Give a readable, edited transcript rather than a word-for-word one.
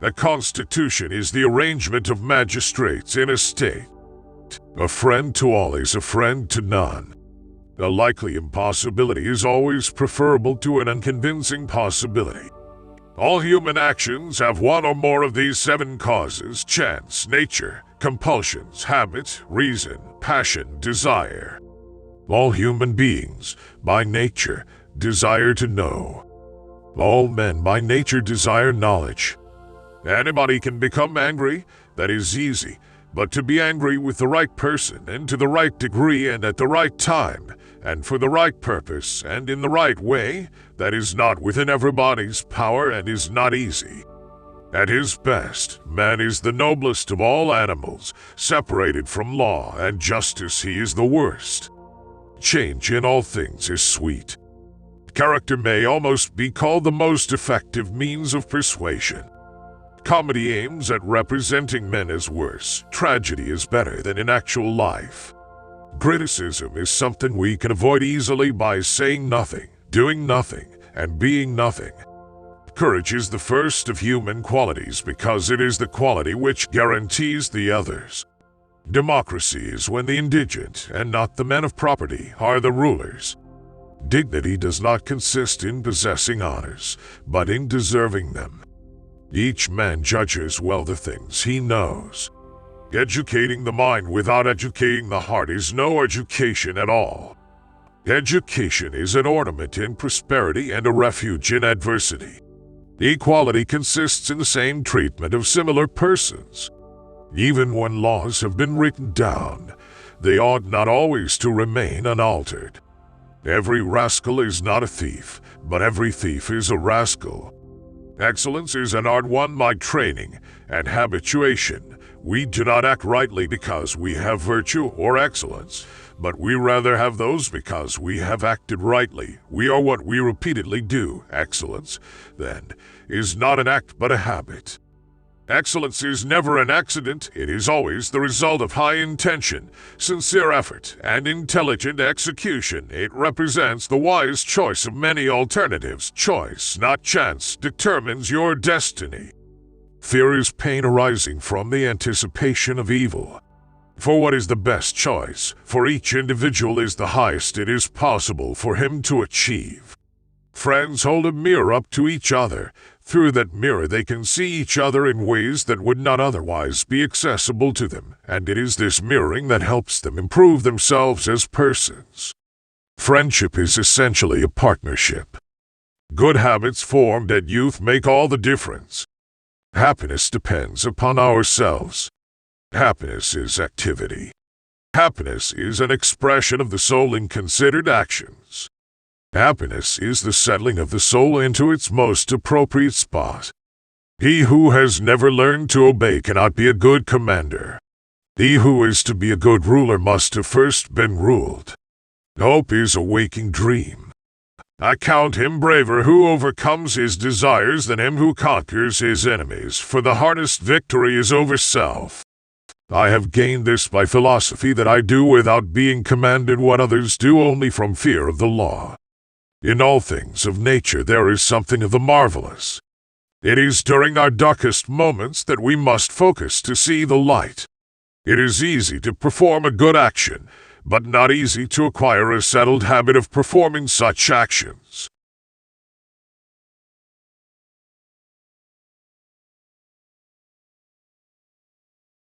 A constitution is the arrangement of magistrates in a state. A friend to all is a friend to none. A likely impossibility is always preferable to an unconvincing possibility. All human actions have one or more of these 7 causes: chance, nature, compulsions, habit, reason, passion, desire. All human beings, by nature, desire to know. All men by nature desire knowledge. Anybody can become angry, that is easy, but to be angry with the right person and to the right degree and at the right time, and for the right purpose and in the right way, that is not within everybody's power and is not easy. At his best, man is the noblest of all animals. Separated from law and justice, he is the worst. Change in all things is sweet. Character may almost be called the most effective means of persuasion. Comedy aims at representing men as worse. Tragedy is better than in actual life. Criticism is something we can avoid easily by saying nothing, doing nothing, and being nothing. Courage is the first of human qualities because it is the quality which guarantees the others. Democracy is when the indigent, and not the men of property, are the rulers. Dignity does not consist in possessing honors, but in deserving them. Each man judges well the things he knows. Educating the mind without educating the heart is no education at all. Education is an ornament in prosperity and a refuge in adversity. Equality consists in the same treatment of similar persons. Even when laws have been written down, they ought not always to remain unaltered. Every rascal is not a thief, but every thief is a rascal. Excellence is an art won by training and habituation. We do not act rightly because we have virtue or excellence, but we rather have those because we have acted rightly. We are what we repeatedly do. Excellence, then, is not an act but a habit. Excellence is never an accident. It is always the result of high intention, sincere effort, and intelligent execution. It represents the wise choice of many alternatives. Choice, not chance, determines your destiny. Fear is pain arising from the anticipation of evil. For what is the best choice for each individual is the highest it is possible for him to achieve. Friends hold a mirror up to each other. Through that mirror they can see each other in ways that would not otherwise be accessible to them, and it is this mirroring that helps them improve themselves as persons. Friendship is essentially a partnership. Good habits formed at youth make all the difference. Happiness depends upon ourselves. Happiness is activity. Happiness is an expression of the soul in considered actions. Happiness is the settling of the soul into its most appropriate spot. He who has never learned to obey cannot be a good commander. He who is to be a good ruler must have first been ruled. Hope is a waking dream. I count him braver who overcomes his desires than him who conquers his enemies, for the hardest victory is over self. I have gained this by philosophy, that I do without being commanded what others do only from fear of the law. In all things of nature there is something of the marvelous. It is during our darkest moments that we must focus to see the light. It is easy to perform a good action, but not easy to acquire a settled habit of performing such actions.